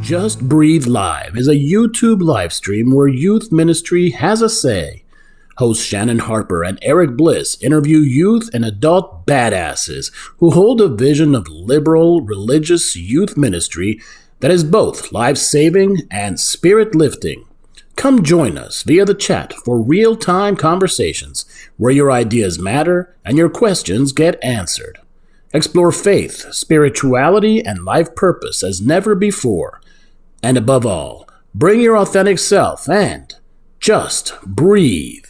Just Breathe Live is a YouTube live stream where youth ministry has a say. Hosts Shannon Harper and Eric Bliss interview youth and adult badasses who hold a vision of liberal, religious youth ministry that is both life-saving and spirit-lifting. Come join us via the chat for real-time conversations where your ideas matter and your questions get answered. Explore faith, spirituality, and life purpose as never before. And above all, bring your authentic self and just breathe.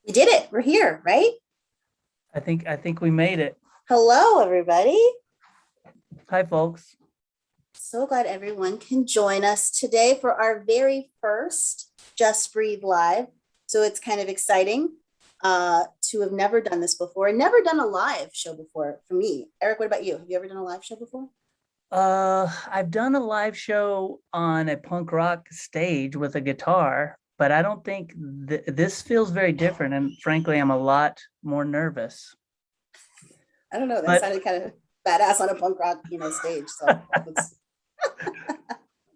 We did it. We're here, right? I think we made it. Hello, everybody. Hi, folks. So glad everyone can join us today for our very first Just Breathe Live. So it's kind of exciting to have never done this before and never done a live show before for me. Eric, what about you? Have you ever done a live show before? I've done a live show on a punk rock stage with a guitar, but I don't think this feels very different. And frankly, I'm a lot more nervous. I don't know. That sounded kind of badass on a punk rock, stage. So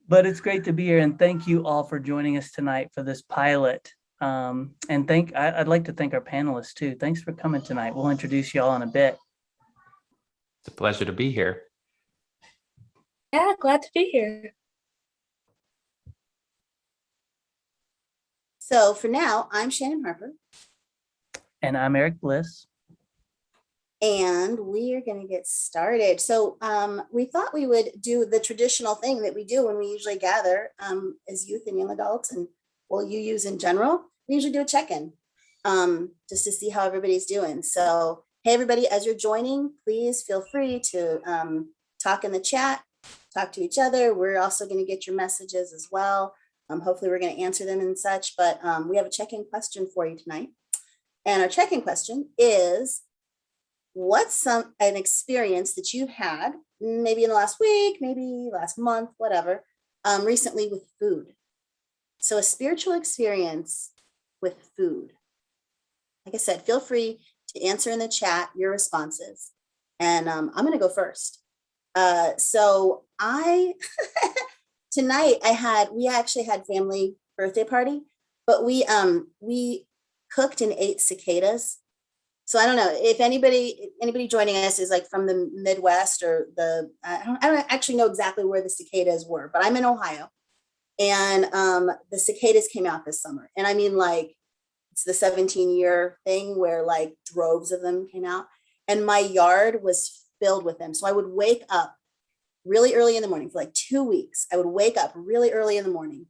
but it's great to be here, and thank you all for joining us tonight for this pilot. And I'd like to thank our panelists too. Thanks for coming tonight. We'll introduce you all in a bit. It's a pleasure to be here. Yeah, glad to be here. So for now, I'm Shannon Harper. And I'm Eric Bliss. And we are going to get started. So we thought we would do the traditional thing that we do when we usually gather as youth and young adults and UUs in general. We usually do a check-in just to see how everybody's doing. So, hey, everybody, as you're joining, please feel free to talk in the chat, talk to each other. We're also going to get your messages as well. Hopefully we're going to answer them and such, but we have a check-in question for you tonight. And our check-in question is, what's an experience that you've had, maybe in the last week, maybe last month, whatever, recently with food? So a spiritual experience with food. Like I said, feel free to answer in the chat your responses. And I'm going to go first. So tonight we actually had family birthday party, but we cooked and ate cicadas. So I don't know if anybody joining us is like from the Midwest or I don't actually know exactly where the cicadas were, but I'm in Ohio, and the cicadas came out this summer. And I mean, like, it's the 17-year thing where like droves of them came out, and my yard was filled with them. So I would wake up really early in the morning for like 2 weeks. I would wake up really early in the morning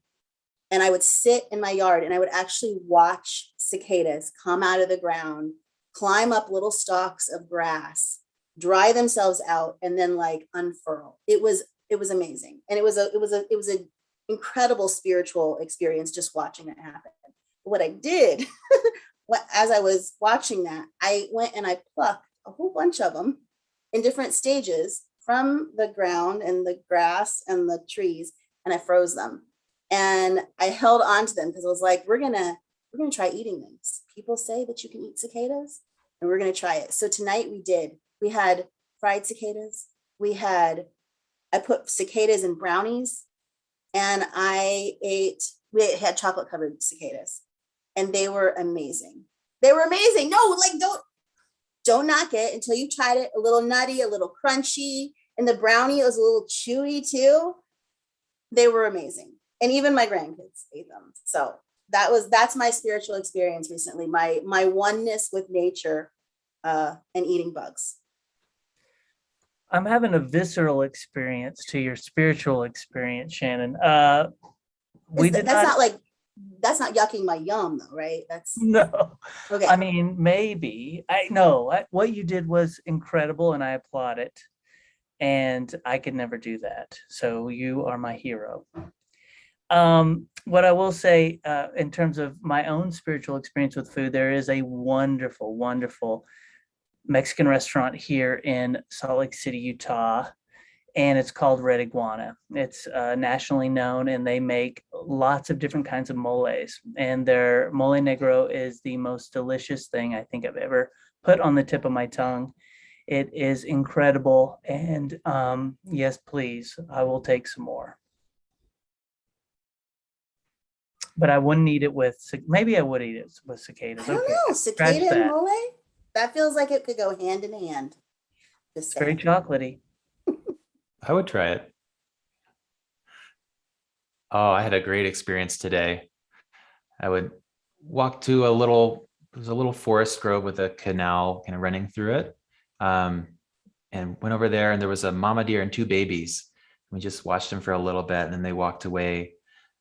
and I would sit in my yard and I would actually watch cicadas come out of the ground, climb up little stalks of grass, dry themselves out, and then like unfurl. It was amazing. And it was an incredible spiritual experience just watching it happen. What I did as I was watching that, I went and I plucked a whole bunch of them in different stages from the ground and the grass and the trees, and I froze them. And I held on to them because I was like, we're gonna try eating these. People say that you can eat cicadas, and we're gonna try it. So tonight we did. We had fried cicadas. I put cicadas in brownies, and we had chocolate covered cicadas, and they were amazing. They were amazing. No, like don't knock it until you tried it. A little nutty, a little crunchy, and the brownie was a little chewy too. They were amazing. And even my grandkids ate them. So that's my spiritual experience recently, my oneness with nature and eating bugs. I'm having a visceral experience to your spiritual experience, Shannon. That's not yucking my yum though, right? No. Okay. I mean, maybe. What you did was incredible, and I applaud it. And I could never do that. So you are my hero. What I will say in terms of my own spiritual experience with food, there is a wonderful, wonderful Mexican restaurant here in Salt Lake City, Utah. and it's called Red Iguana. It's nationally known, and they make lots of different kinds of moles. And their mole negro is the most delicious thing I think I've ever put on the tip of my tongue. It is incredible. And yes, please, I will take some more. But I wouldn't eat it with, maybe I would eat it with cicadas. I don't Okay, know, scratch cicada and that. mole? That feels like it could go hand in hand. Just It's very saying. chocolatey. I would try it. Oh, I had a great experience today. I would walk to there's a little forest grove with a canal kind of running through it. And went over there, and there was a mama deer and two babies. We just watched them for a little bit, and then they walked away.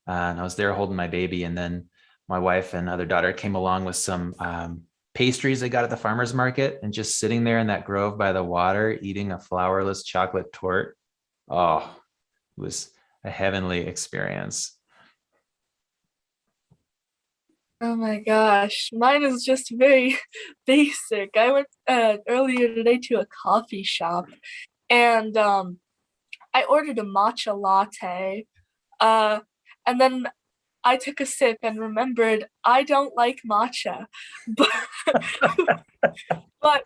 And I was there holding my baby, and then my wife and other daughter came along with some pastries they got at the farmer's market, and just sitting there in that grove by the water, eating a flourless chocolate torte. Oh, it was a heavenly experience. Oh my gosh, mine is just very basic. I went earlier today to a coffee shop, and I ordered a matcha latte. Uh, and then I took a sip and remembered I don't like matcha, but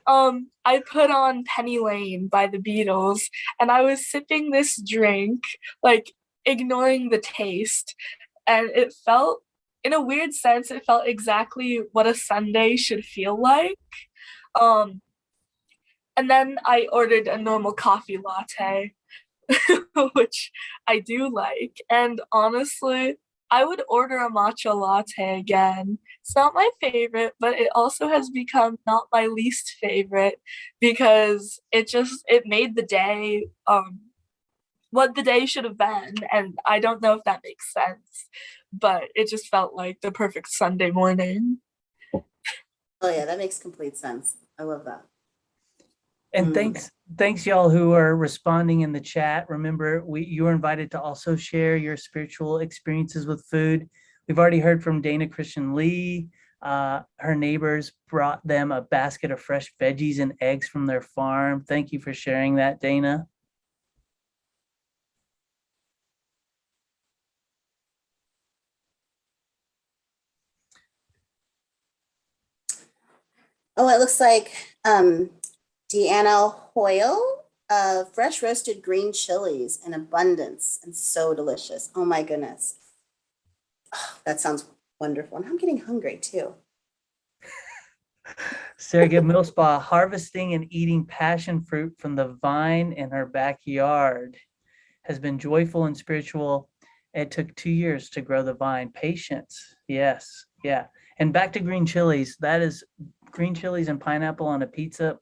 I put on Penny Lane by the Beatles, and I was sipping this drink, like ignoring the taste, and it felt, in a weird sense, it felt exactly what a Sunday should feel like. Um, and then I ordered a normal coffee latte, which I do like. And honestly, I would order a matcha latte again. It's not my favorite, but it also has become not my least favorite because it made the day what the day should have been. And I don't know if that makes sense, but it just felt like the perfect Sunday morning. Oh yeah, that makes complete sense. I love that. And thanks y'all who are responding in the chat. Remember, you are invited to also share your spiritual experiences with food. We've already heard from Dana Christian Lee. Her neighbors brought them a basket of fresh veggies and eggs from their farm. Thank you for sharing that, Dana. Oh, it looks like Deanna Hoyle, fresh roasted green chilies in abundance and so delicious. Oh my goodness. Oh, that sounds wonderful. And I'm getting hungry too. Sarah Millspa, harvesting and eating passion fruit from the vine in her backyard has been joyful and spiritual. It took 2 years to grow the vine. Patience. Yes. Yeah. And back to green chilies. That is green chilies and pineapple on a pizza.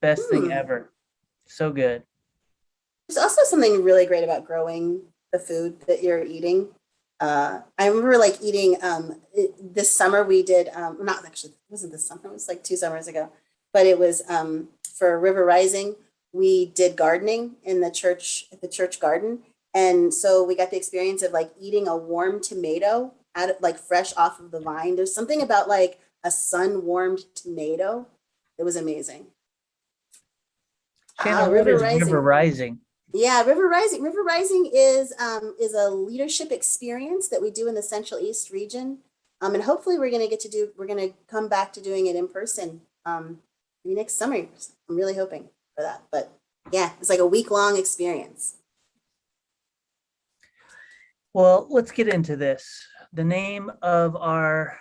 Best thing ever. So good. There's also something really great about growing the food that you're eating. I remember like eating this summer we did, not actually, it wasn't this summer, it was like 2 summers ago, but it was for River Rising. We did gardening in the church, at the church garden. And so we got the experience of like eating a warm tomato out of, like fresh off of the vine. There's something about like a sun-warmed tomato. It was amazing. Shannon, what is River Rising? Yeah, River Rising. River Rising is a leadership experience that we do in the Central East region. And hopefully we're going to come back to doing it in person maybe next summer. I'm really hoping for that. But yeah, it's like a week-long experience. Well, let's get into this. The name of our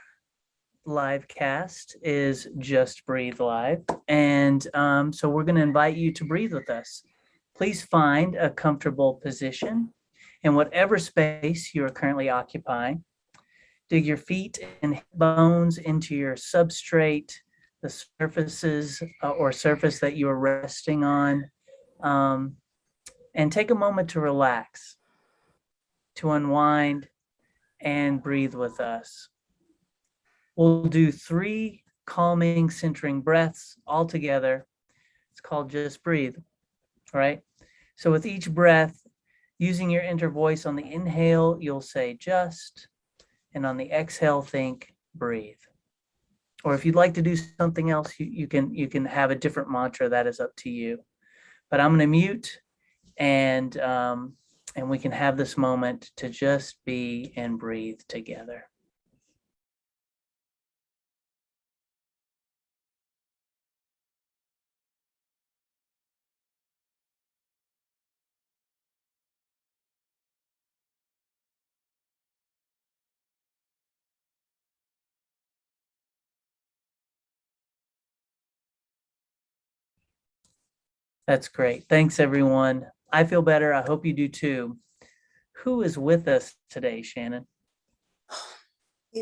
live cast is Just Breathe Live. And so we're going to invite you to breathe with us. Please find a comfortable position in whatever space you are currently occupying. Dig your feet and hip bones into your substrate, the surfaces or surface that you are resting on, and take a moment to relax, to unwind, and breathe with us. We'll do 3 calming, centering breaths all together. It's called Just Breathe, right? So with each breath, using your inner voice, on the inhale, you'll say just, and on the exhale, think breathe. Or if you'd like to do something else, you can have a different mantra. That is up to you. But I'm going to mute, and we can have this moment to just be and breathe together. That's great. Thanks, everyone. I feel better. I hope you do too. Who is with us today, Shannon?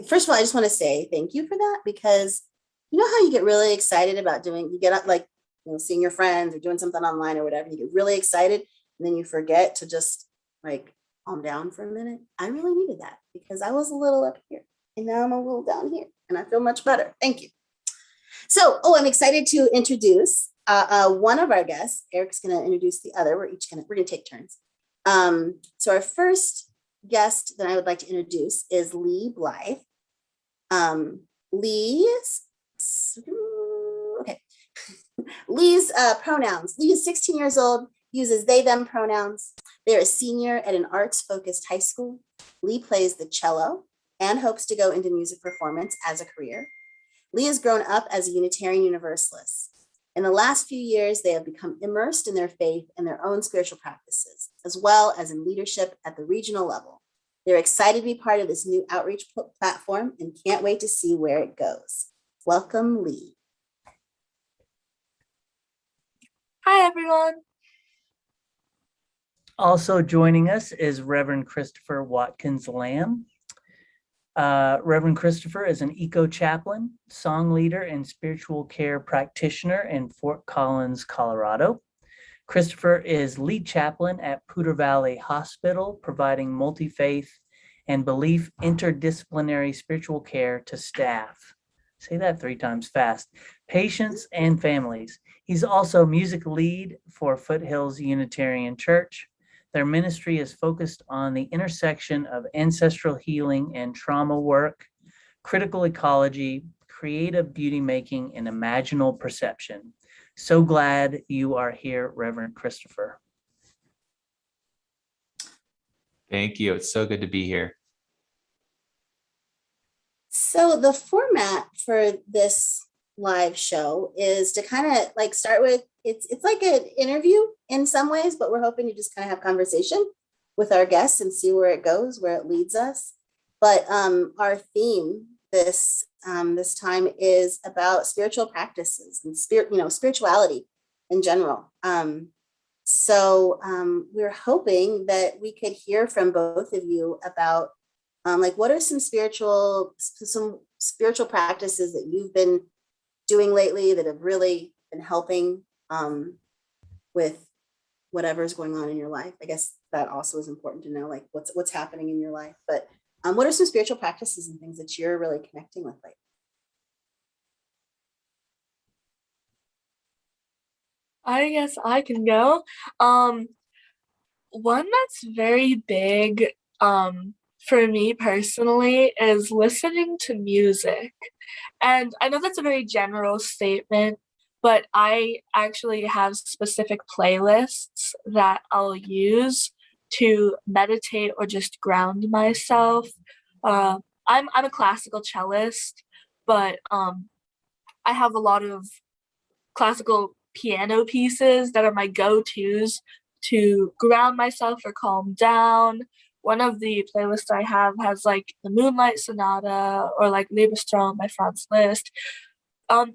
First of all, I just want to say thank you for that, because you know how you get really excited about you get up like, seeing your friends or doing something online or whatever, you get really excited and then you forget to just like calm down for a minute. I really needed that because I was a little up here and now I'm a little down here and I feel much better. Thank you. So, I'm excited to introduce one of our guests. Eric's going to introduce the other. We're going to take turns. So our first guest that I would like to introduce is Lee Blythe. Lee's pronouns. Lee is 16 years old, uses they, them pronouns. They're a senior at an arts-focused high school. Lee plays the cello and hopes to go into music performance as a career. Lee has grown up as a Unitarian Universalist. In the last few years, they have become immersed in their faith and their own spiritual practices, as well as in leadership at the regional level. They're excited to be part of this new outreach platform and can't wait to see where it goes. Welcome, Lee. Hi, everyone. Also joining us is Reverend Christopher Watkins Lamb. Reverend Christopher is an eco-chaplain, song leader, and spiritual care practitioner in Fort Collins, Colorado. Christopher is lead chaplain at Poudre Valley Hospital, providing multi-faith and belief interdisciplinary spiritual care to staff. Say that 3 times fast. Patients and families. He's also music lead for Foothills Unitarian Church. Their ministry is focused on the intersection of ancestral healing and trauma work, critical ecology, creative beauty making, and imaginal perception. So glad you are here, Reverend Christopher. Thank you. It's so good to be here. So the format for this live show is to kind of like start with, it's like an interview in some ways, but we're hoping to just kind of have conversation with our guests and see where it goes, where it leads us. But our theme this time is about spiritual practices and spirituality in general. So we're hoping that we could hear from both of you about like what are some spiritual practices that you've been doing lately that have really been helping with whatever's going on in your life. I guess that also is important to know, like what's happening in your life. But what are some spiritual practices and things that you're really connecting with lately? I guess I can go. One that's very big for me personally is listening to music. And I know that's a very general statement, but I actually have specific playlists that I'll use to meditate or just ground myself. I'm a classical cellist, but I have a lot of classical piano pieces that are my go-tos to ground myself or calm down. One of the playlists I have has like the Moonlight Sonata or like Liebestraum by Franz Liszt.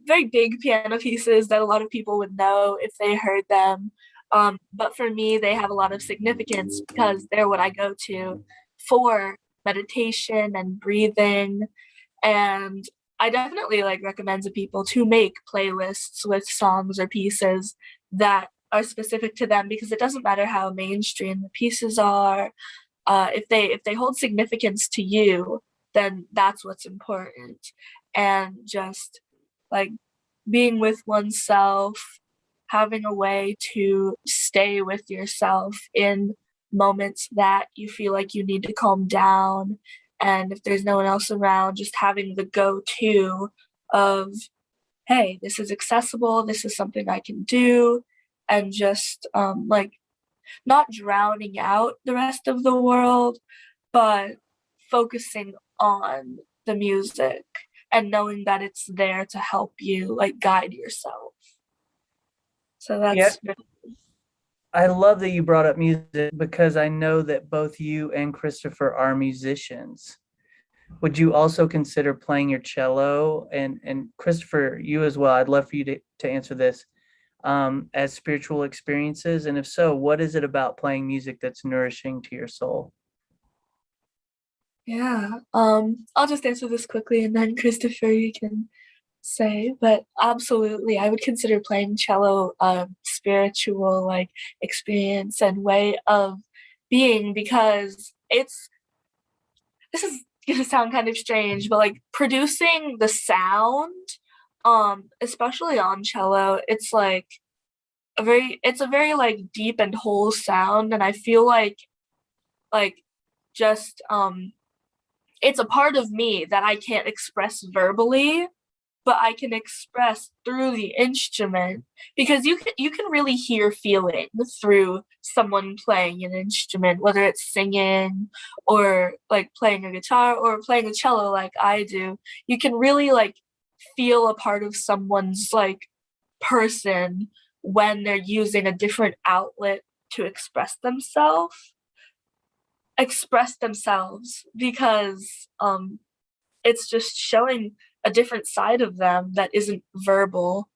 Very big piano pieces that a lot of people would know if they heard them. But for me, they have a lot of significance because they're what I go to for meditation and breathing. And I definitely like recommend to people to make playlists with songs or pieces that are specific to them, because it doesn't matter how mainstream the pieces are. If they hold significance to you, then that's what's important. And just like being with oneself, having a way to stay with yourself in moments that you feel like you need to calm down. And if there's no one else around, just having the go-to of, hey, this is accessible, this is something I can do, and just like not drowning out the rest of the world, but focusing on the music and knowing that it's there to help you like guide yourself. So Yeah, that's I love that you brought up music because I know that both you and Christopher are musicians. Would you also consider playing your cello? And Christopher, you as well. I'd love for you to answer this as spiritual experiences. And if so, what is it about playing music that's nourishing to your soul? yeah. I'll just answer this quickly and then Christopher you can say, but absolutely I would consider playing cello spiritual like experience and way of being because it's this is gonna sound kind of strange, but like producing the sound, especially on cello, it's a very like deep and whole sound, and I feel like just it's a part of me that I can't express verbally, but I can express through the instrument because you can really hear feeling through someone playing an instrument, whether it's singing or like playing a guitar or playing a cello like I do. You can really like feel a part of someone's like person when they're using a different outlet to express themselves because it's just showing a different side of them that isn't verbal.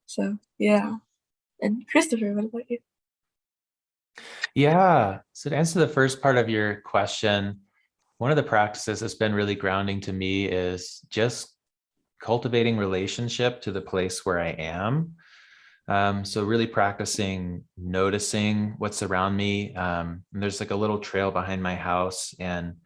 So yeah. And Christopher, what about you? Yeah. So to answer the first part of your question, one of the practices that's been really grounding to me is just cultivating relationship to the place where I am. So really practicing noticing what's around me. And there's like a little trail behind my house, and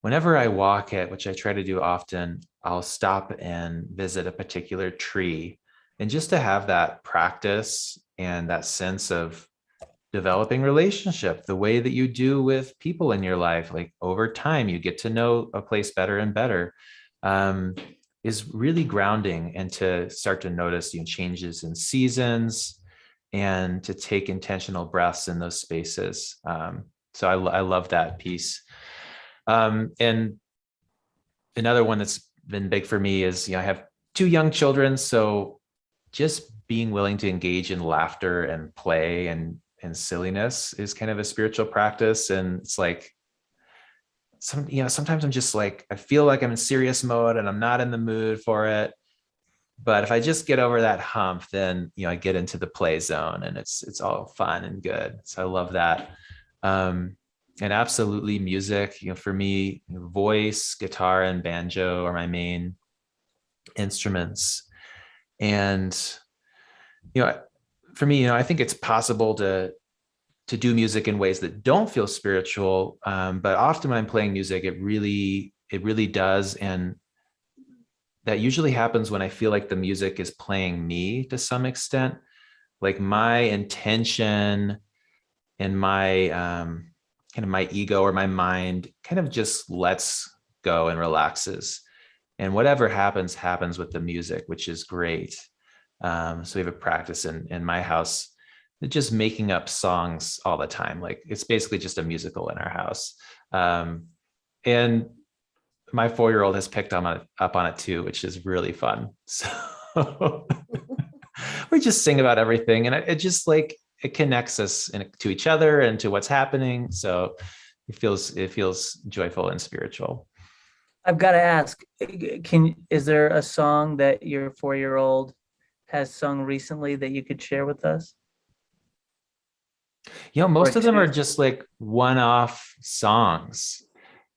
whenever I walk it, which I try to do often, I'll stop and visit a particular tree. And just to have that practice and that sense of developing relationship, the way that you do with people in your life, like over time, you get to know a place better and better, is really grounding. And to start to notice, changes in seasons and to take intentional breaths in those spaces. So I love that piece. And another one that's been big for me is, I have 2 young children. So just being willing to engage in laughter and play and silliness is kind of a spiritual practice. And it's like, sometimes I'm just like, I feel like I'm in serious mode and I'm not in the mood for it. But if I just get over that hump, then, I get into the play zone and it's all fun and good. So I love that. And absolutely music, for me, voice, guitar, and banjo are my main instruments. And, for me, I think it's possible to do music in ways that don't feel spiritual. But often when I'm playing music, it really does. And that usually happens when I feel like the music is playing me to some extent, like my intention and my, kind of my ego or my mind kind of just lets go and relaxes. And whatever happens with the music, which is great. So we have a practice in my house, just making up songs all the time. Like it's basically just a musical in our house. And my 4-year-old has picked up on it too, which is really fun. So we just sing about everything. And it just like, it connects us to each other and to what's happening. So it feels joyful and spiritual. I've got to ask, is there a song that your 4-year-old has sung recently that you could share with us? Most of them are just like one-off songs.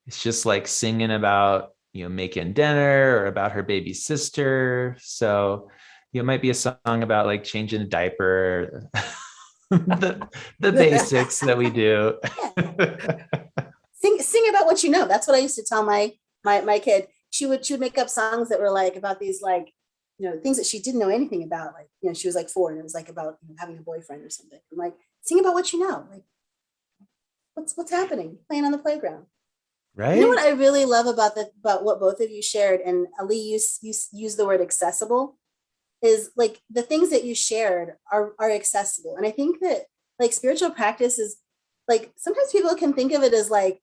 It's just like singing about, making dinner or about her baby sister. So, it might be a song about like changing a diaper, the basics that we do. Sing about what you know. That's what I used to tell my kid. She would make up songs that were like about these like, things that she didn't know anything about. Like, she was like 4 and it was like about having a boyfriend or something. I'm like, sing about what you know. Like, what's happening? Playing on the playground. Right. You know what I really love about what both of you shared, and Ali used the word accessible, is like the things that you shared are accessible. And I think that like spiritual practice is like, sometimes people can think of it as like,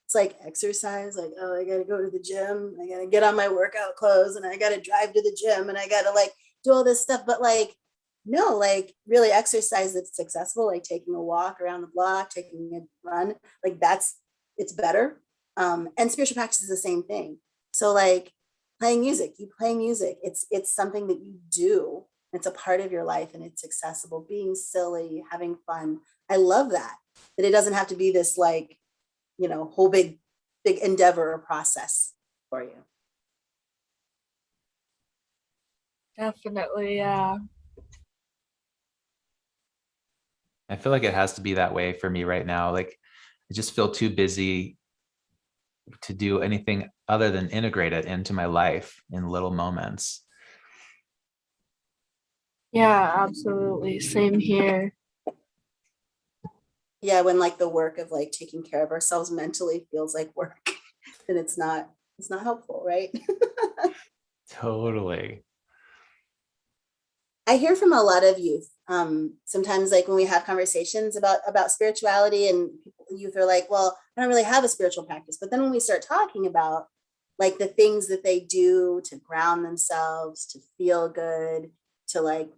it's like exercise, like, oh, I gotta go to the gym, I gotta get on my workout clothes, and I gotta drive to the gym, and I gotta like do all this stuff. But like, no, like really exercise that's successful, like taking a walk around the block, taking a run, like it's better. And spiritual practice is the same thing. So like playing music, you play music, it's something that you do. It's a part of your life and it's accessible, being silly, having fun. I love that it doesn't have to be this like, whole big endeavor or process for you. Definitely, yeah. I feel like it has to be that way for me right now. Like I just feel too busy to do anything other than integrate it into my life in little moments. Yeah, absolutely. Same here. Yeah, when like the work of like taking care of ourselves mentally feels like work, then it's not helpful, right? Totally. I hear from a lot of youth. Sometimes like when we have conversations about spirituality, and youth are like, well, I don't really have a spiritual practice. But then when we start talking about like the things that they do to ground themselves, to feel good, to like,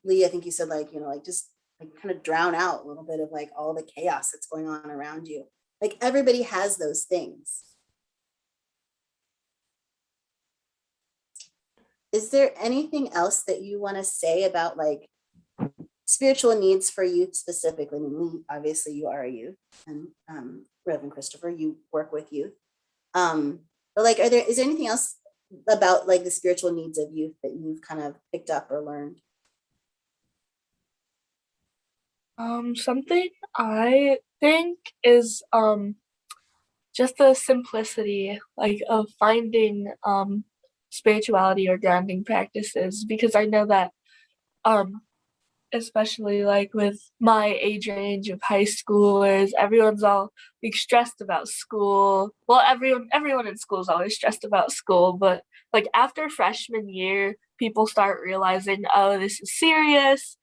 Lee, I think you said like, like just like kind of drown out a little bit of like all the chaos that's going on around you. Like everybody has those things. Is there anything else that you want to say about like spiritual needs for youth specifically? I mean, Lee, obviously you are a youth, and Reverend Christopher, you work with youth. But like, is there anything else about like the spiritual needs of youth that you've kind of picked up or learned? Something I think is just the simplicity like of finding spirituality or grounding practices, because I know that um especially like with my age range of high schoolers, everyone's all like stressed about school. Well, everyone in school is always stressed about school, but like after freshman year, people start realizing, oh, this is serious.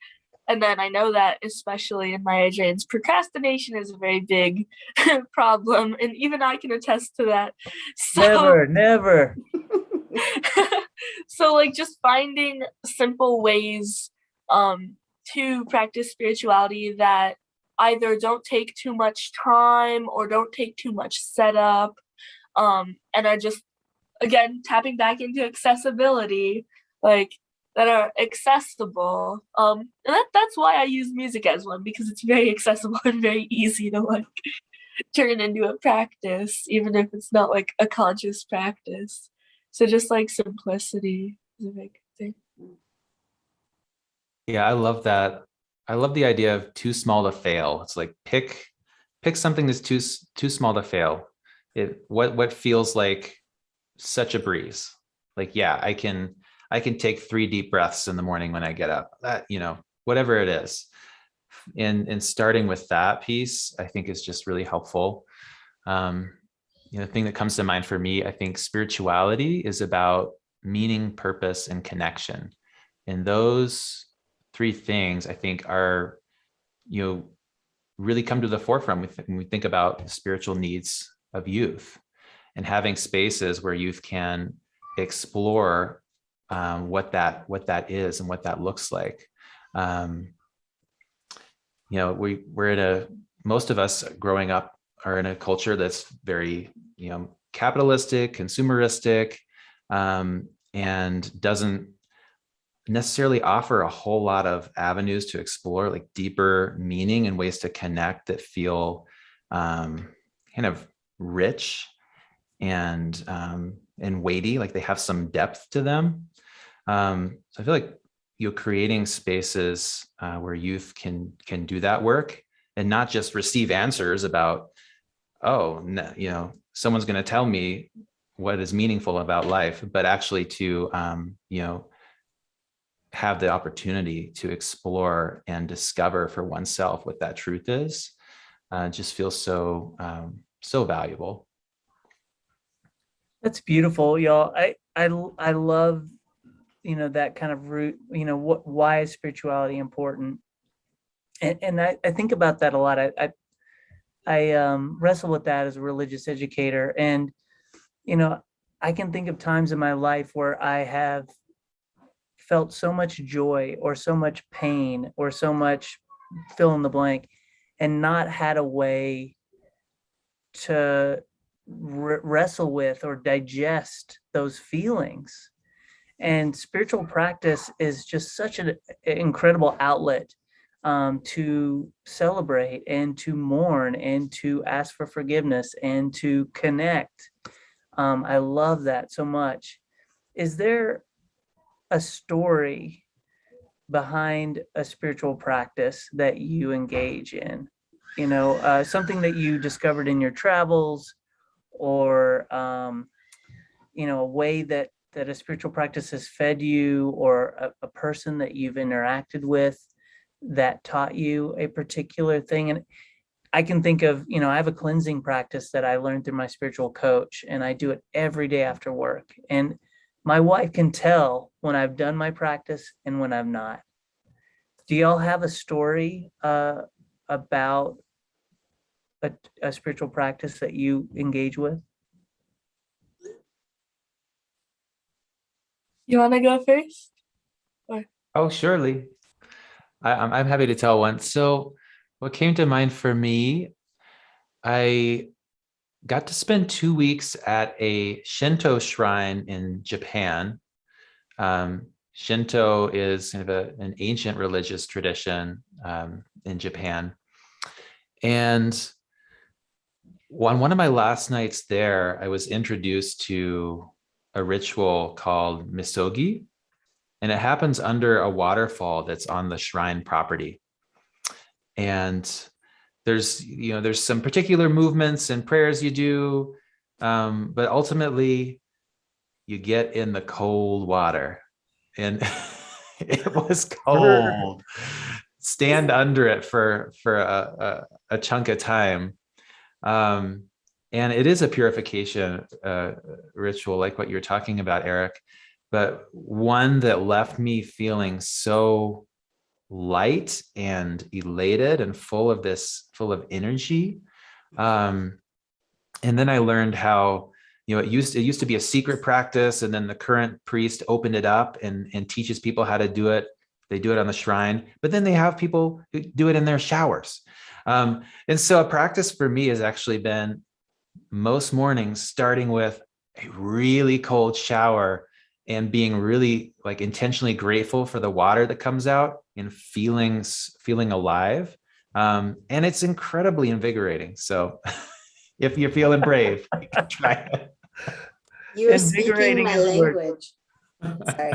And then I know that especially in my age range, procrastination is a very big problem, and even I can attest to that. So Never. so like just finding simple ways to practice spirituality that either don't take too much time or don't take too much setup, and are just again tapping back into accessibility, like that are accessible. And that's why I use music as one, because it's very accessible and very easy to like turn into a practice, even if it's not like a conscious practice. So just like simplicity is a big thing. Yeah, I love that. I love the idea of too small to fail. It's like pick something that's too small to fail. What feels like such a breeze. Like, yeah, I can take 3 deep breaths in the morning when I get up. That, whatever it is. And starting with that piece, I think is just really helpful. The thing that comes to mind for me, I think spirituality is about meaning, purpose, and connection. And those 3 things, I think, are, really come to the forefront when we think about the spiritual needs of youth, and having spaces where youth can explore what that is and what that looks like. Most of us growing up are in a culture that's very, capitalistic, consumeristic, and doesn't necessarily offer a whole lot of avenues to explore like deeper meaning and ways to connect that feel kind of rich and weighty, like they have some depth to them. So I feel like creating spaces where youth can do that work and not just receive answers about, someone's going to tell me what is meaningful about life, but actually to have the opportunity to explore and discover for oneself what that truth is. Just feels so valuable. That's beautiful, y'all. I love, that kind of root, why is spirituality important? and I think about that a lot. I wrestle with that as a religious educator, and you know, I can think of times in my life where I have felt so much joy or so much pain or so much fill in the blank, and not had a way to wrestle with or digest those feelings. And spiritual practice is just such an incredible outlet, to celebrate and to mourn and to ask for forgiveness and to connect. I love that so much. Is there a story behind a spiritual practice that you engage in? Something that you discovered in your travels, or a way that a spiritual practice has fed you, or a person that you've interacted with that taught you a particular thing. And I can think of, I have a cleansing practice that I learned through my spiritual coach, and I do it every day after work. And my wife can tell when I've done my practice and when I've not. Do y'all have a story about a spiritual practice that you engage with? You want to go first? Oh, surely. I'm happy to tell one. So what came to mind for me, I got to spend 2 weeks at a Shinto shrine in Japan. Shinto is kind of an ancient religious tradition in Japan. And on one of my last nights there, I was introduced to a ritual called misogi, and it happens under a waterfall that's on the shrine property. And there's some particular movements and prayers you do, but ultimately you get in the cold water, and it was cold. Stand under it for a chunk of time. And it is a purification ritual, like what you're talking about, Eric, but one that left me feeling so light and elated and full of energy. And then I learned how, it used to be a secret practice, and then the current priest opened it up and teaches people how to do it. They do it on the shrine, but then they have people who do it in their showers. And so a practice for me has actually been most mornings starting with a really cold shower and being really intentionally grateful for the water that comes out and feeling alive. And it's incredibly invigorating. So if you're feeling brave, you can try it. You're speaking my language. Sorry.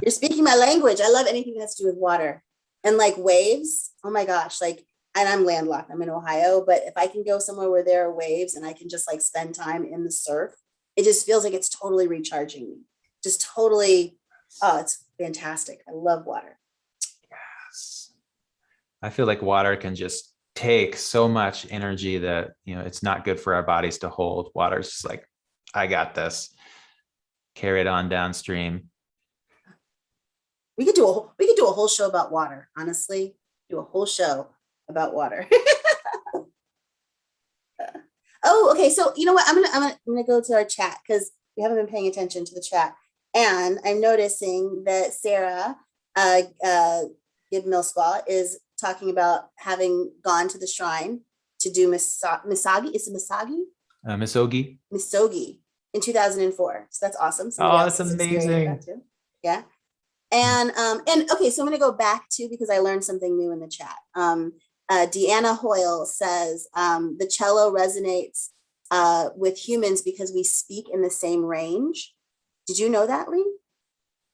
You're speaking my language. I love anything that has to do with water and waves. Oh my gosh. And I'm landlocked. I'm in Ohio, but if I can go somewhere where there are waves and I can just spend time in the surf, it just feels like it's totally recharging me. Just totally. Oh, it's fantastic. I love water. Yes. I feel like water can just take so much energy that, it's not good for our bodies to hold. Water's just I got this. Carry it on downstream. We could do a whole show about water. Honestly, do a whole show about water. Oh, okay. So you know what? I'm gonna go to our chat because we haven't been paying attention to the chat, and I'm noticing that Sarah Gibb Millspaw is talking about having gone to the shrine to do misagi. Is it misagi? Misogi in 2004. So that's awesome. Oh, that's amazing. Yeah. And okay, so I'm going to go back to, because I learned something new in the chat. Deanna Hoyle says the cello resonates with humans because we speak in the same range. Did you know that, Lee?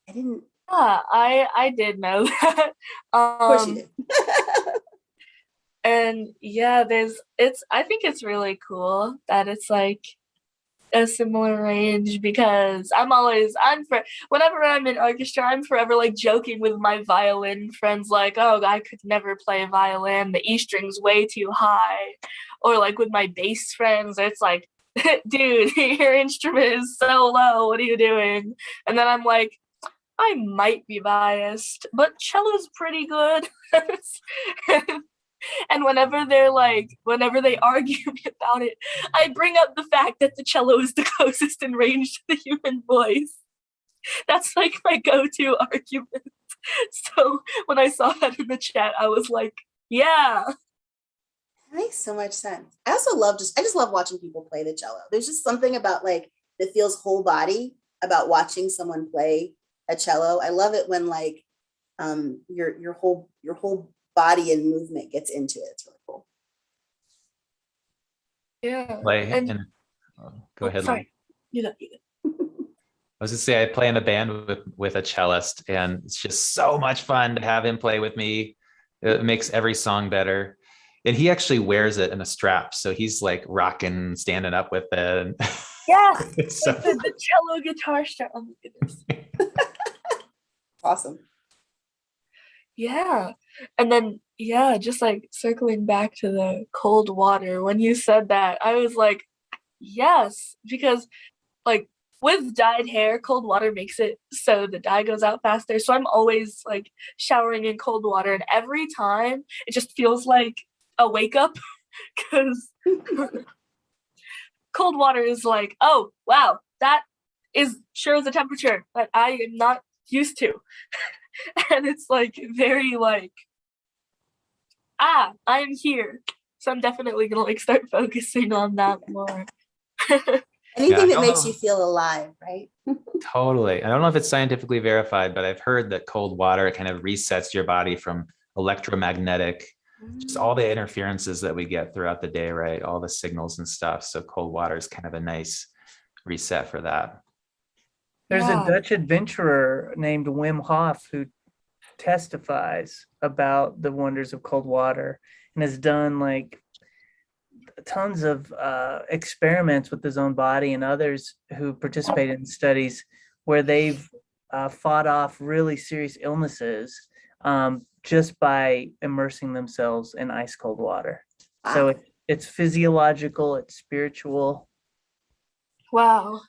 I didn't. Yeah, I did know that. Of course you did. And yeah, I think it's really cool that it's a similar range, because whenever I'm in orchestra, I'm forever joking with my violin friends, oh, I could never play violin, the E string's way too high. Or with my bass friends, it's dude, your instrument is so low, what are you doing? And then I'm I might be biased, but cello's pretty good. And whenever whenever they argue me about it, I bring up the fact that the cello is the closest in range to the human voice. That's like my go-to argument. So when I saw that in the chat, I was like, yeah. That makes so much sense. I also love I just love watching people play the cello. There's just something about like that feels whole body about watching someone play a cello. I love it when like your whole body and movement gets into it. It's really cool. Yeah. Play And and go ahead. sorry. Lynn. You know. I was gonna say I play in a band with a cellist, and it's just so much fun to have him play with me. It makes every song better. And he actually wears it in a strap, so he's like rocking, standing up with it. Yeah. So, the cello guitar strap. Oh my goodness. Awesome. Yeah. And then, yeah, just like circling back to the cold water, when you said that, I was like, yes, because like with dyed hair, cold water makes it so the dye goes out faster. So I'm always like showering in cold water, and every time it just feels like a wake up because cold water is like, oh, wow, that is sure the temperature that I am not used to. And it's like very like, I'm here. So I'm definitely gonna like start focusing on that more. Anything Yeah, that makes you feel alive, right? totally. I don't know if it's scientifically verified, but I've heard that cold water kind of resets your body from electromagnetic, just all the interferences that we get throughout the day, right? All the signals and stuff. So cold water is kind of a nice reset for that. There's Yeah. a Dutch adventurer named Wim Hof who testifies about the wonders of cold water and has done like tons of experiments with his own body and others who participated in studies where they've fought off really serious illnesses just by immersing themselves in ice cold water. So it's physiological, it's spiritual. Wow.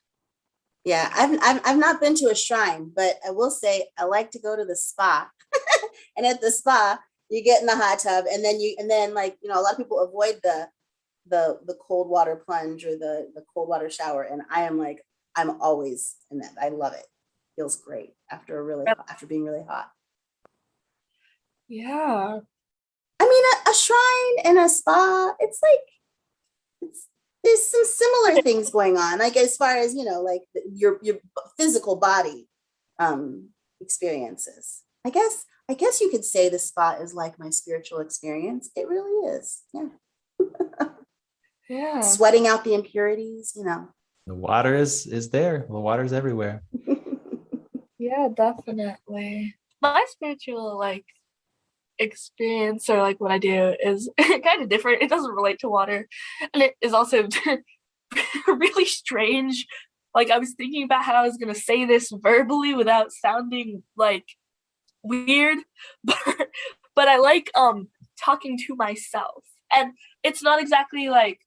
Yeah, I've not been to a shrine, but I will say I like to go to the spa. And at the spa, you get in the hot tub, and then like, you know, a lot of people avoid the cold water plunge or the cold water shower, and I'm always in that. I love it. Feels great after being really hot. Yeah. I mean, a shrine and a spa, it's like there's some similar things going on, like as far as, you know, like your physical body experiences. I guess you could say the spa is like my spiritual experience. It really is. Yeah. Yeah. Sweating out the impurities, you know. The water is there. The water's everywhere. Yeah, definitely. My spiritual like experience or like what I do is kind of different. It doesn't relate to water, and it is also really strange. Like I was thinking about how I was gonna say this verbally without sounding like weird, but I like talking to myself, and it's not exactly like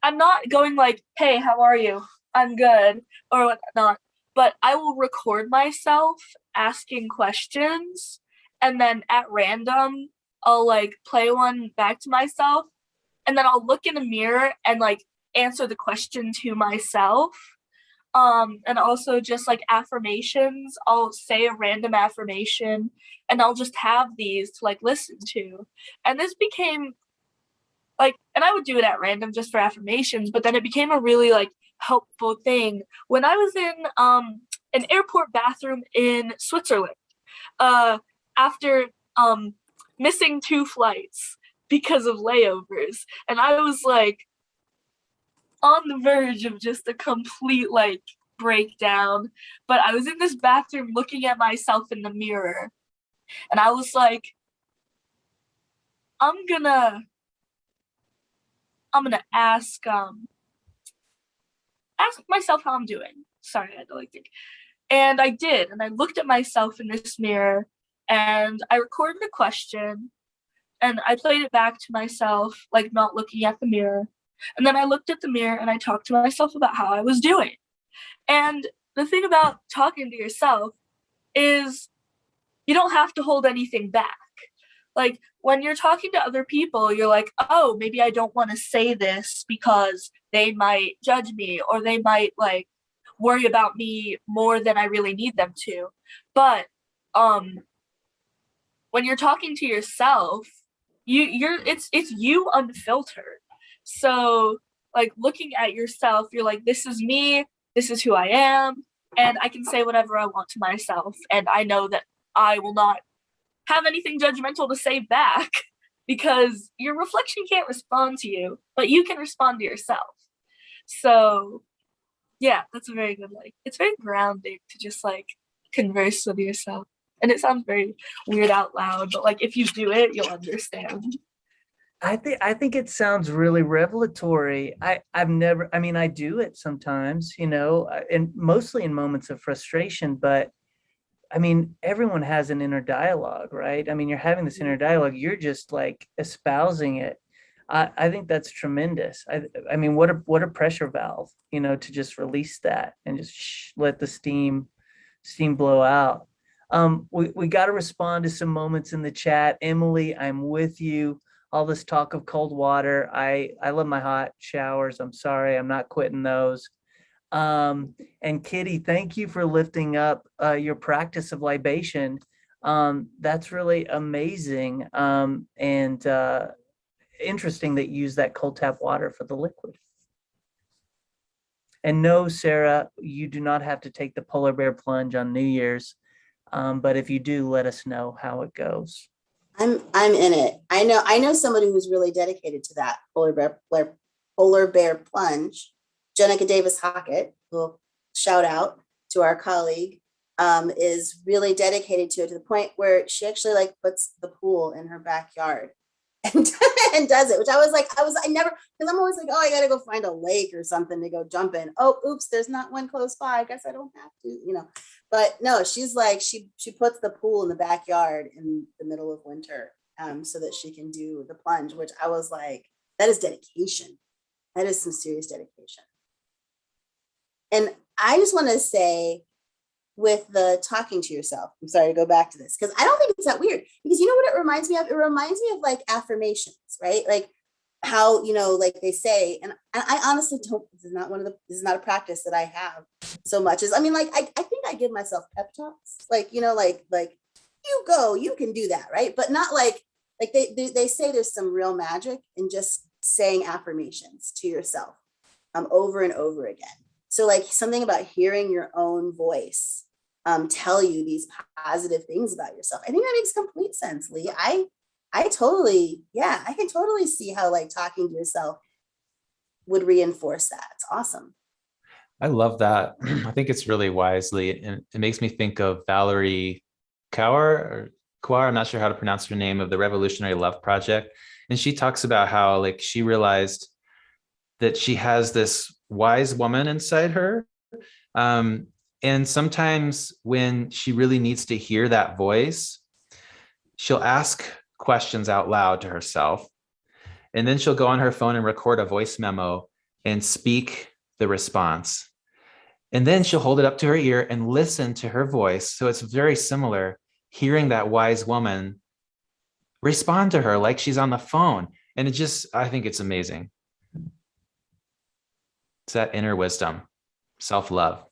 I'm not going like, hey, how are you? I'm good or whatnot, but I will record myself asking questions, and then at random I'll like play one back to myself, and then I'll look in the mirror and like answer the question to myself. And also just like affirmations, I'll say a random affirmation and I'll just have these to like listen to. And this became like, and I would do it at random just for affirmations, but then it became a really like helpful thing when I was in an airport bathroom in Switzerland after missing 2 flights because of layovers. And I was like on the verge of just a complete like breakdown, but I was in this bathroom looking at myself in the mirror, and I was like, I'm gonna ask myself how I'm doing. Sorry, I had to like think. And I did, and I looked at myself in this mirror, and I recorded a question, and I played it back to myself, like not looking at the mirror. And then I looked at the mirror and I talked to myself about how I was doing. And the thing about talking to yourself is you don't have to hold anything back. Like when you're talking to other people, you're like, oh, maybe I don't want to say this because they might judge me, or they might like worry about me more than I really need them to. But when you're talking to yourself, it's you unfiltered. So like looking at yourself, you're like, this is me, this is who I am, and I can say whatever I want to myself, and I know that I will not have anything judgmental to say back because your reflection can't respond to you, but you can respond to yourself. So yeah, that's a very good, like, it's very grounding to just like converse with yourself. And it sounds very weird out loud, but like if you do it, you'll understand. I think it sounds really revelatory. I've never, I mean, I do it sometimes, and mostly in moments of frustration, but I mean, everyone has an inner dialogue, right? I mean, you're having this inner dialogue, you're just like espousing it. I think that's tremendous. I mean, what a pressure valve, to just release that and just let the steam blow out. We got to respond to some moments in the chat. Emily, I'm with you. All this talk of cold water. I love my hot showers. I'm sorry, I'm not quitting those. And Kitty, thank you for lifting up your practice of libation. That's really amazing, and interesting that you use that cold tap water for the liquid. And no, Sarah, you do not have to take the polar bear plunge on New Year's, but if you do, let us know how it goes. I'm in it. I know somebody who's really dedicated to that polar bear plunge. Jenica Davis Hockett, who shout out to our colleague, is really dedicated to it, to the point where she actually like puts the pool in her backyard and, and does it, which I never, because I'm always like, oh, I gotta go find a lake or something to go jump in. Oh, oops, there's not one close by. I guess I don't have to, But no, she's like, she puts the pool in the backyard in the middle of winter, so that she can do the plunge, which I was like, that is dedication. That is some serious dedication. And I just want to say, with the talking to yourself, I'm sorry to go back to this, because I don't think it's that weird, because you know what it reminds me of? It reminds me of like affirmations, right? Like how, like they say, and I honestly don't, this is not a practice that I have so much as, I mean, like, I think I give myself pep talks, like, like you go, you can do that, right? But not like they say there's some real magic in just saying affirmations to yourself over and over again. So like something about hearing your own voice tell you these positive things about yourself. I think that makes complete sense, Lee. I can totally see how like talking to yourself would reinforce that. It's awesome. I love that. I think it's really wisely, and it makes me think of Valerie Kaur, I'm not sure how to pronounce her name, of the Revolutionary Love Project. And she talks about how like she realized that she has this wise woman inside her. And sometimes when she really needs to hear that voice, she'll ask questions out loud to herself. And then she'll go on her phone and record a voice memo and speak the response. And then she'll hold it up to her ear and listen to her voice. So it's very similar, hearing that wise woman respond to her like she's on the phone. And I think it's amazing. It's that inner wisdom, self-love.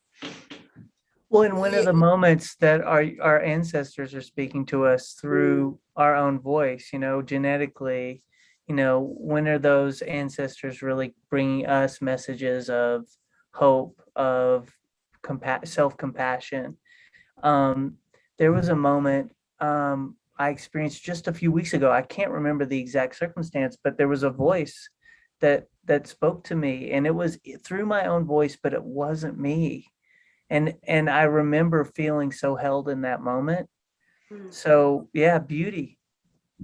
Well, in one of the moments that our ancestors are speaking to us through our own voice, genetically, when are those ancestors really bringing us messages of hope, of self-compassion? There was a moment I experienced just a few weeks ago. I can't remember the exact circumstance, but there was a voice that spoke to me, and it was through my own voice, but it wasn't me. And I remember feeling so held in that moment. So yeah, beauty,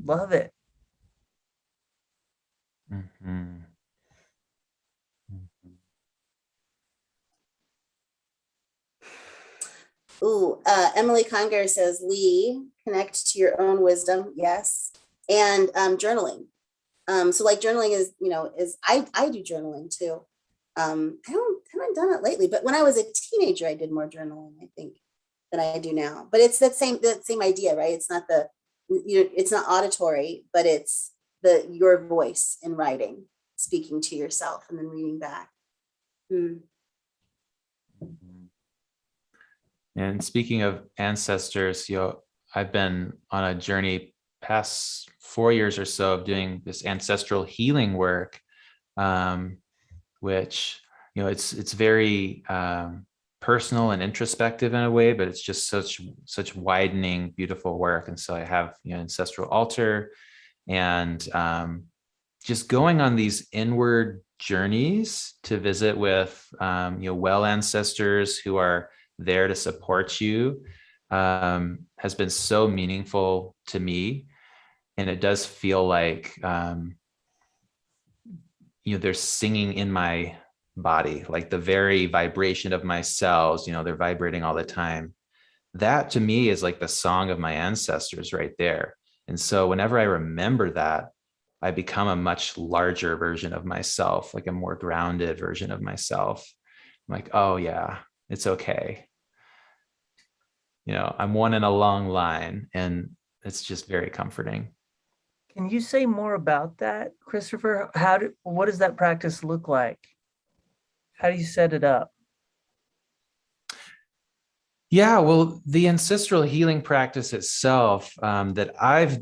love it. Mm-hmm. Ooh, Emily Conger says, Lee, connect to your own wisdom. Yes. And journaling. So like journaling is, I do journaling too. I haven't done it lately, but when I was a teenager, I did more journaling, I think. than I do now. But it's that same idea, right? It's not it's not auditory, but it's your voice in writing, speaking to yourself and then reading back. And speaking of ancestors, I've been on a journey past 4 years or so of doing this ancestral healing work, which, it's very personal and introspective in a way, but it's just such widening, beautiful work. And so I have, ancestral altar, and just going on these inward journeys to visit with, well ancestors who are there to support you, has been so meaningful to me. And it does feel like, they're singing in my body, like the very vibration of my cells, they're vibrating all the time. That to me is like the song of my ancestors right there. And so whenever I remember that, I become a much larger version of myself, like a more grounded version of myself. I'm like, oh yeah, it's okay. I'm one in a long line, and it's just very comforting. Can you say more about that, Christopher? What does that practice look like? How do you set it up? Yeah, well, the ancestral healing practice itself, that I've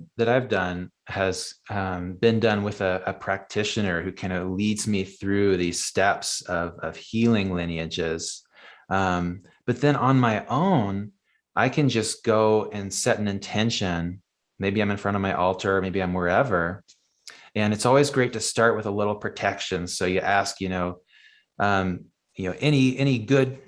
done has been done with a practitioner who kind of leads me through these steps of healing lineages. But then on my own, I can just go and set an intention. Maybe I'm in front of my altar, maybe I'm wherever. And it's always great to start with a little protection. So you ask, any good,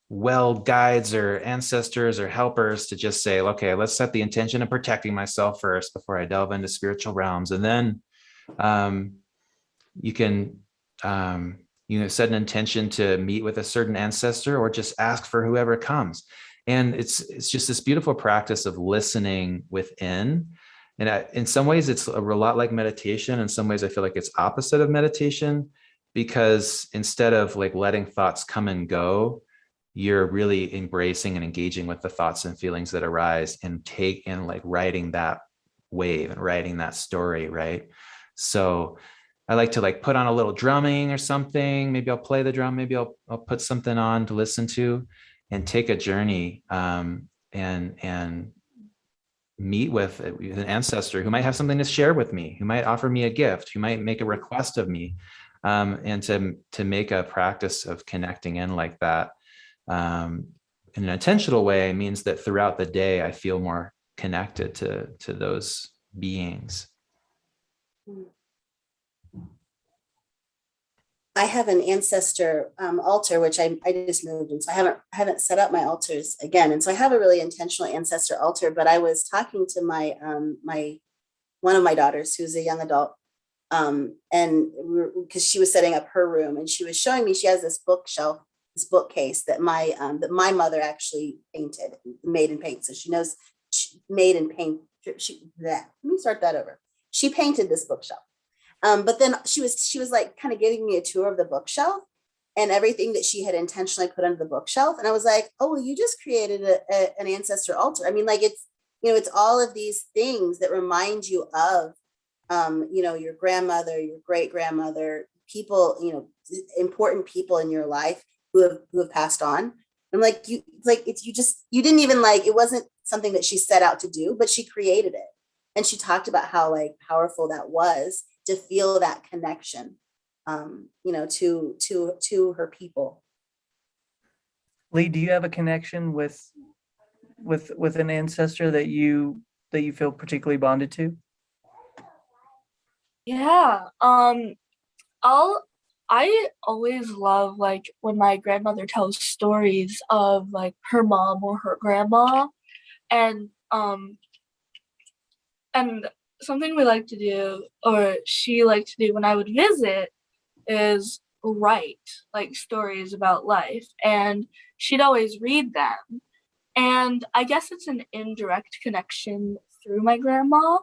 well guides or ancestors or helpers to just say, okay, let's set the intention of protecting myself first before I delve into spiritual realms. And then you can, set an intention to meet with a certain ancestor, or just ask for whoever comes. And it's just this beautiful practice of listening within. And in some ways, it's a lot like meditation. In some ways, I feel like it's opposite of meditation, because instead of like letting thoughts come and go, you're really embracing and engaging with the thoughts and feelings that arise, and like writing that wave and writing that story, right? So I like to like put on a little drumming or something. Maybe I'll play the drum. Maybe I'll put something on to listen to, and take a journey, and meet with an ancestor who might have something to share with me, who might offer me a gift, who might make a request of me, and to make a practice of connecting in like that, in an intentional way, means that throughout the day I feel more connected to those beings. I have an ancestor altar, which I just moved, and so I haven't set up my altars again, and so I have a really intentional ancestor altar. But I was talking to my one of my daughters, who's a young adult, and because she was setting up her room, and she was showing me, she has this bookshelf, this bookcase that my mother actually made in paint. So she knows, made in paint. Let me start that over. She painted this bookshelf. But then she was like kind of giving me a tour of the bookshelf and everything that she had intentionally put under the bookshelf. And I was like, oh, well, you just created an ancestor altar. I mean, like it's all of these things that remind you of, your grandmother, your great grandmother, people, important people in your life who have passed on. I'm like, you didn't even like, it wasn't something that she set out to do, but she created it. And she talked about how like powerful that was, to feel that connection, to her people. Lee, do you have a connection with an ancestor that you feel particularly bonded to? Yeah. I always love like when my grandmother tells stories of like her mom or her grandma, and something we like to do, or she liked to do when I would visit, is write like stories about life, and she'd always read them. And I guess it's an indirect connection through my grandma,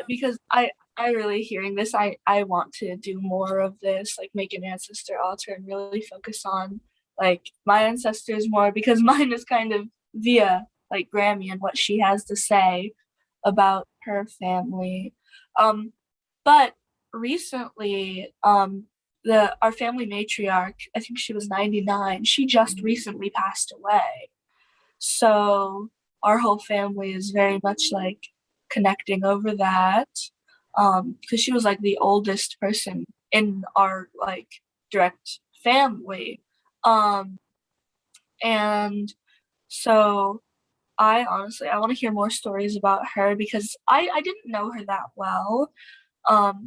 because I really, hearing this, I want to do more of this, like make an ancestor altar and really focus on like my ancestors more because mine is kind of via like Grammy and what she has to say about her family. But recently, the our family matriarch, I think she was 99, she just recently passed away. So our whole family is very much like connecting over that. Because she was like the oldest person in our like direct family. Um, and so I honestly I want to hear more stories about her because I didn't know her that well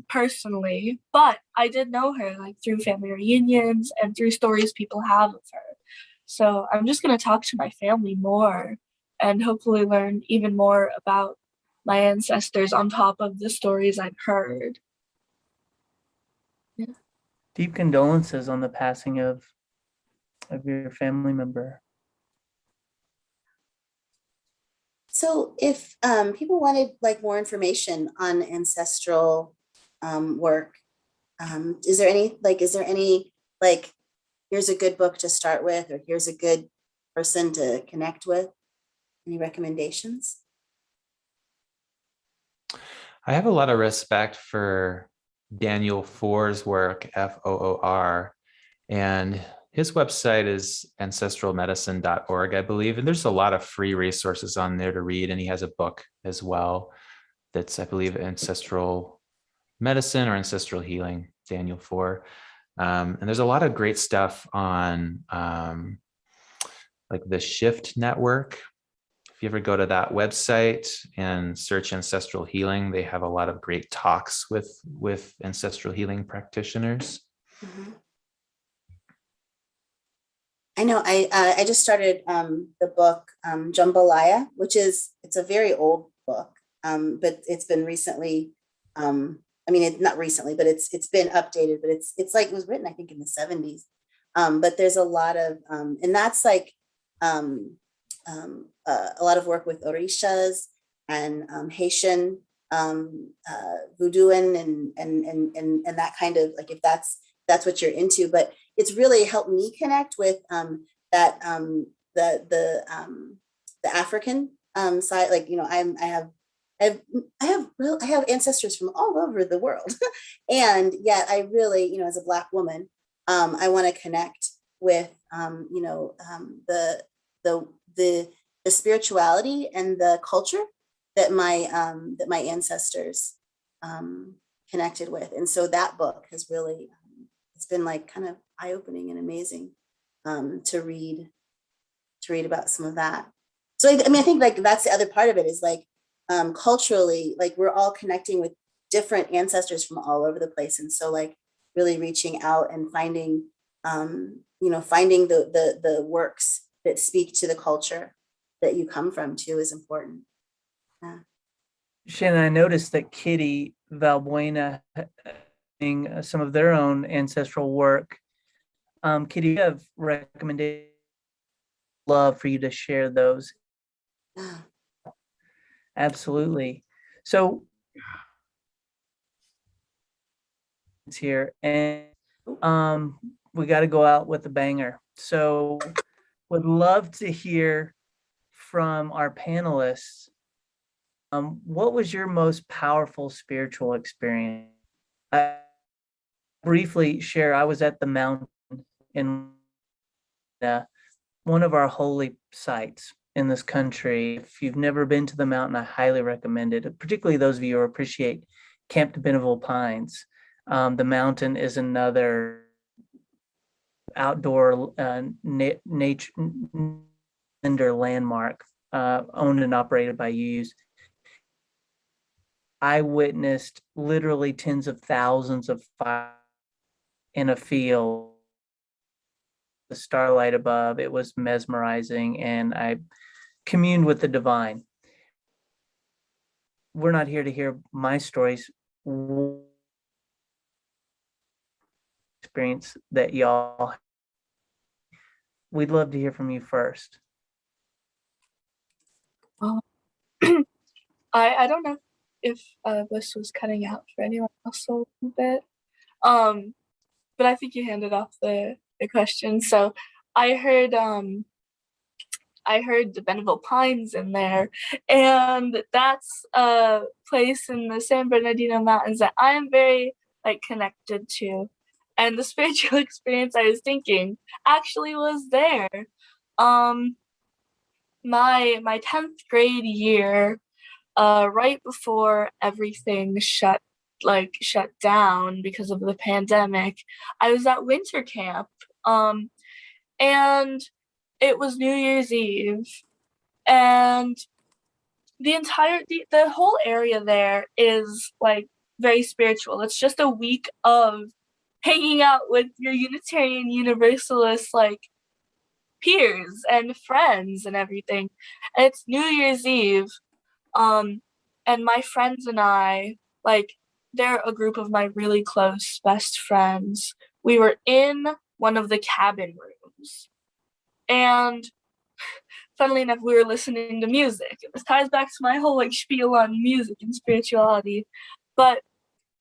personally, but I did know her like through family reunions and through stories people have of her. So I'm just gonna talk to my family more and hopefully learn even more about my ancestors on top of the stories I've heard. Yeah. Deep condolences on the passing of your family member. So if people wanted like more information on ancestral work, is there any like, here's a good book to start with, or here's a good person to connect with? Any recommendations? I have a lot of respect for Daniel Foor's work, Foor, and his website is ancestralmedicine.org, I believe. And there's a lot of free resources on there to read. And he has a book as well that's, I believe, ancestral medicine or ancestral healing, Daniel Foor. And there's a lot of great stuff on like the Shift Network. If you ever go to that website and search ancestral healing, they have a lot of great talks with ancestral healing practitioners. Mhm. I know I just started the book Jambalaya, it's a very old book, but it's been recently, I mean, not recently, but it's been updated, but it's like it was written, I think, in the 70s. But there's a lot of, and that's like a lot of work with Orishas and Haitian voodoo and that kind of, like, if that's what you're into. But it's really helped me connect with that the African side. Like, you know, I have ancestors from all over the world, and yet I really, you know, as a Black woman, I want to connect with you know, the the spirituality and the culture that my ancestors connected with. And so that book has really it's been like kind of eye-opening and amazing to read about some of that. So I mean, I think like that's the other part of it is like culturally, like we're all connecting with different ancestors from all over the place. And so like really reaching out and finding you know, finding the works that speak to the culture that you come from too is important. Yeah. Shannon, I noticed that Kitty Valbuena doing some of their own ancestral work. Kitty, you have recommendations? Love for you to share those. Yeah. Absolutely. So it's here, and we got to go out with a banger. So would love to hear from our panelists. What was your most powerful spiritual experience? I briefly share, I was at the mountain in one of our holy sites in this country. If you've never been to the mountain, I highly recommend it, particularly those of you who appreciate Camp de Benneville Pines. The mountain is another outdoor nature landmark owned and operated by JUUst. I witnessed literally tens of thousands of fires in a field. The starlight above, it was mesmerizing, and I communed with the divine. We're not here to hear my stories. Experience that y'all, we'd love to hear from you first. I don't know if this was cutting out for anyone else a little bit, but I think you handed off the question. So I heard the Benneville Pines in there, and that's a place in the San Bernardino Mountains that I am very like connected to. And the spiritual experience I was thinking actually was there. Um, my 10th grade year, right before everything shut down because of the pandemic, I was at winter camp. And it was New Year's Eve, and the whole area there is like very spiritual. It's just a week of hanging out with your Unitarian Universalist like peers and friends and everything. And it's New Year's Eve, and my friends and I, like, they're a group of my really close best friends. We were in one of the cabin rooms, and funnily enough, we were listening to music. This ties back to my whole like spiel on music and spirituality. But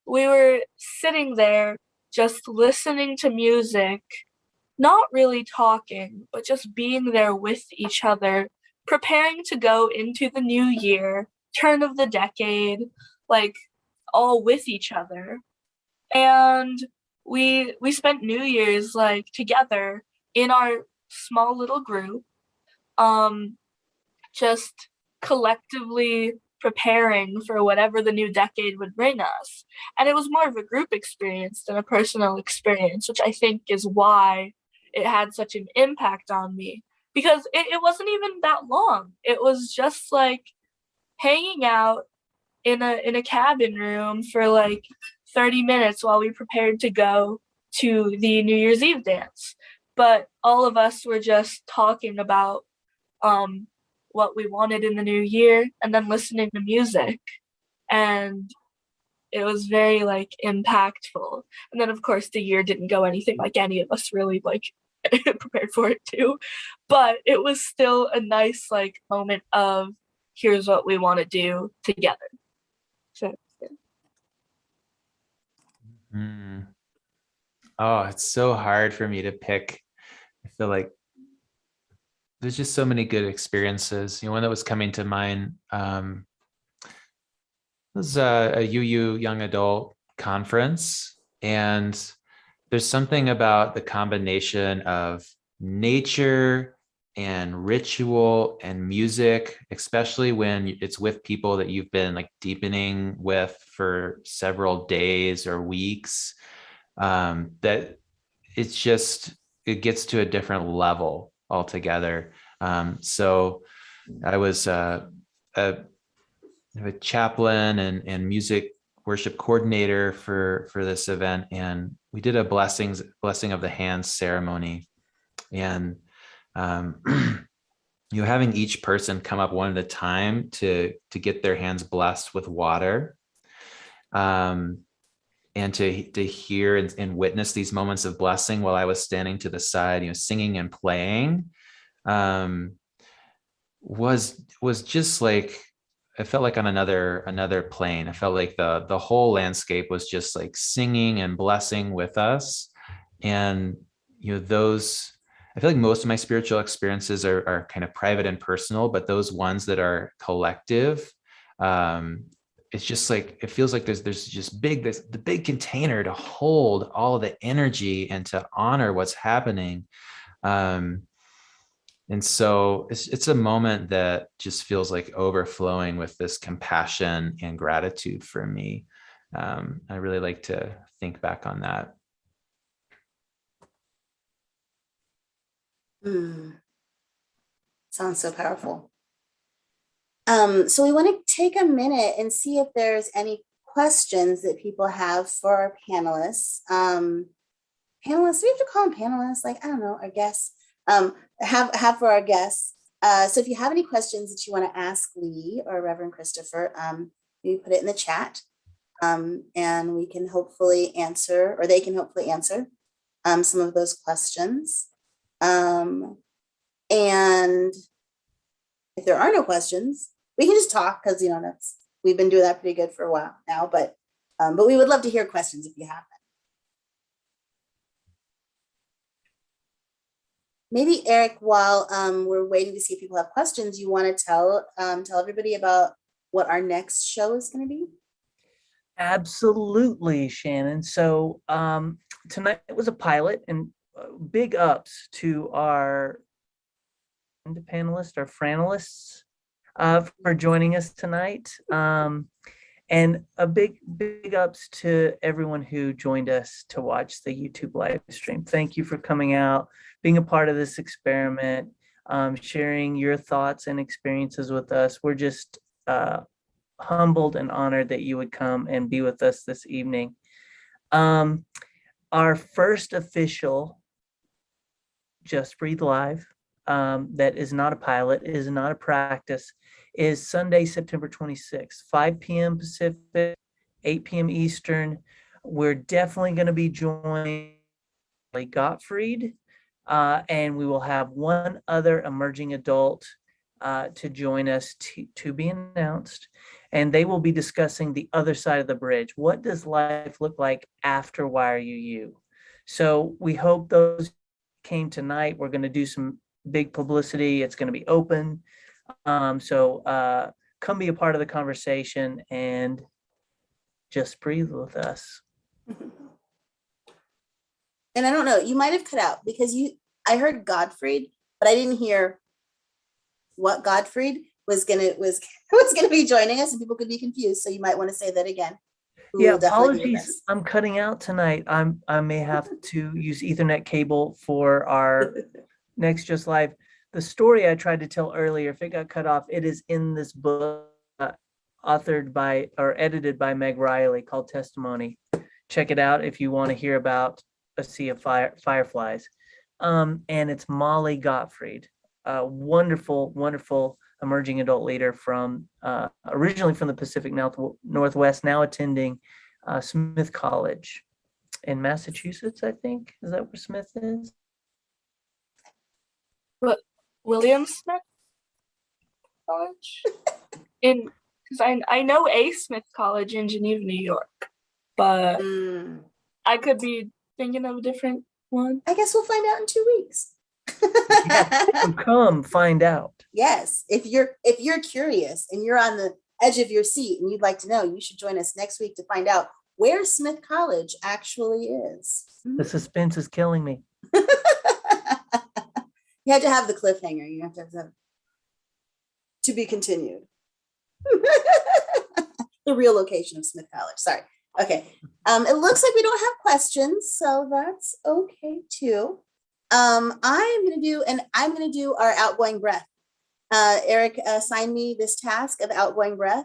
we were sitting there just listening to music, not really talking, but just being there with each other, preparing to go into the new year, turn of the decade, like all with each other. And we spent New Year's like together in our small little group, um, just collectively preparing for whatever the new decade would bring us. And it was more of a group experience than a personal experience, which I think is why it had such an impact on me. Because it wasn't even that long. It was just like hanging out in a cabin room for like 30 minutes while we prepared to go to the New Year's Eve dance. But all of us were just talking about um what we wanted in the new year and then listening to music, and it was very like impactful. And then of course the year didn't go anything like any of us really like prepared for it to, but it was still a nice like moment of here's what we want to do together. So yeah. Mm. Oh, it's so hard for me to pick. I feel like there's just so many good experiences. One that was coming to mind was a UU young adult conference, and there's something about the combination of nature and ritual and music, especially when it's with people that you've been like deepening with for several days or weeks, that it gets to a different level altogether. So I was a chaplain and music worship coordinator for this event, and we did a blessing of the hands ceremony, and having each person come up one at a time to get their hands blessed with water, and to hear and witness these moments of blessing while I was standing to the side, singing and playing, was just like, I felt like on another plane. I felt like the whole landscape was just like singing and blessing with us. And those, I feel like most of my spiritual experiences are kind of private and personal, but those ones that are collective, it's just like, it feels like there's just the big container to hold all the energy and to honor what's happening. And so it's a moment that just feels like overflowing with this compassion and gratitude for me. I really like to think back on that. Sounds so powerful. So we want to take a minute and see if there's any questions that people have for our panelists. Panelists, we have to call them panelists, like, I don't know, our guests. Have for our guests. So if you have any questions that you want to ask Lee or Reverend Christopher, you put it in the chat, and we can hopefully answer, or they can hopefully answer some of those questions. And if there are no questions, we can just talk, because we've been doing that pretty good for a while now. But we would love to hear questions if you have them. Maybe Eric, while we're waiting to see if people have questions, you want to tell everybody about what our next show is going to be? Absolutely, Shannon. So tonight was a pilot, and big ups to our panelists, our franelists, for joining us tonight. And a big ups to everyone who joined us to watch the YouTube live stream. Thank you for coming out, being a part of this experiment, sharing your thoughts and experiences with us. We're just humbled and honored that you would come and be with us this evening. Our first official Just Breathe Live, that is not a pilot, is not a practice, is Sunday, September 26th, 5 p.m. Pacific, 8 p.m. Eastern. We're definitely going to be joining Gottfried, and we will have one other emerging adult to join us to be announced. And they will be discussing the other side of the bridge. What does life look like after Why Are You You? So we hope those came tonight. We're going to do some big publicity. It's going to be open. So come be a part of the conversation and just breathe with us. And I don't know, you might have cut out because I heard Gottfried, but I didn't hear what Gottfried was gonna be joining us, and people could be confused. So you might want to say that again. Yeah, apologies. I'm cutting out tonight. I may have to use Ethernet cable for our next Just Live. The story I tried to tell earlier, if it got cut off, it is in this book authored by or edited by Meg Riley called Testimony. Check it out if you want to hear about A Sea of Fireflies. And it's Molly Gottfried, a wonderful, wonderful emerging adult leader from originally from the Pacific Northwest, now attending Smith College in Massachusetts, I think. Is that where Smith is? What, William Smith College? Because I know a Smith College in Geneva, New York, but I could be thinking of a different one. I guess we'll find out in 2 weeks. Yeah, so come find out. Yes, if you're curious and you're on the edge of your seat and you'd like to know, you should join us next week to find out where Smith College actually is. The suspense is killing me. You have to have the cliffhanger. You have to have to be continued. The real location of Smith College. Sorry. Okay. It looks like we don't have questions, so that's okay too. I'm going to do our outgoing breath. Eric assigned me this task of outgoing breath,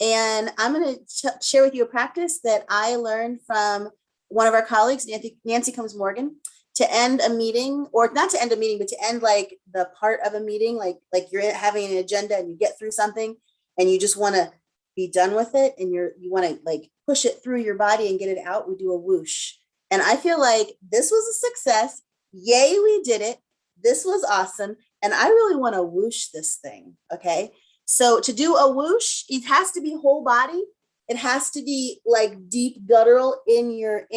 and I'm going to share with you a practice that I learned from one of our colleagues, Nancy Combs Morgan, to end a meeting, or not to end a meeting, but to end like the part of a meeting, like you're having an agenda and you get through something and you just want to be done with it, and you want to like push it through your body and get it out. We do a whoosh, and I feel like this was a success. Yay, we did it. This was awesome. And I really want to whoosh this thing. Okay. So to do a whoosh, it has to be whole body. It has to be like deep guttural in your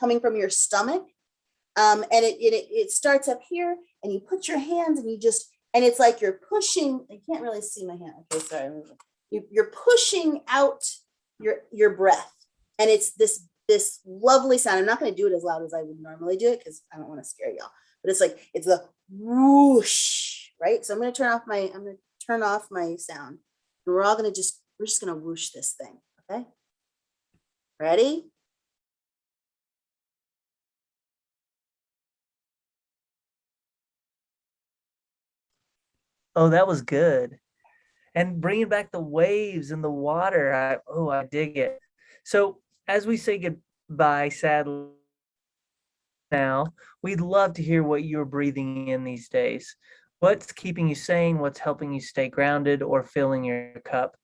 coming from your stomach. And it starts up here, and you put your hands and and it's like you're pushing. I can't really see my hand. Okay. Sorry. You're pushing out your breath. And it's this lovely sound. I'm not going to do it as loud as I would normally do it because I don't want to scare y'all. But it's a whoosh, right? So I'm going to turn off my sound, and we're just going to whoosh this thing. Okay, ready? Oh, that was good. And bringing back the waves and the water, I dig it. So as we say goodbye, sadly, now, we'd love to hear what you're breathing in these days. What's keeping you sane? What's helping you stay grounded or filling your cup?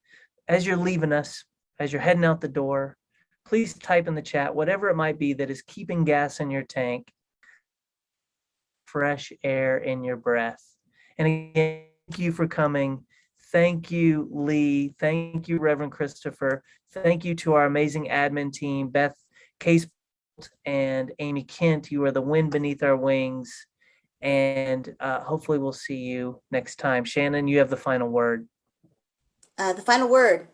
As you're leaving us, as you're heading out the door, please type in the chat whatever it might be that is keeping gas in your tank, fresh air in your breath. And again, thank you for coming. Thank you, Lee. Thank you, Reverend Christopher. Thank you to our amazing admin team, Beth Case and Amy Kent. You are the wind beneath our wings. And hopefully we'll see you next time. Shannon, you have the final word. The final word.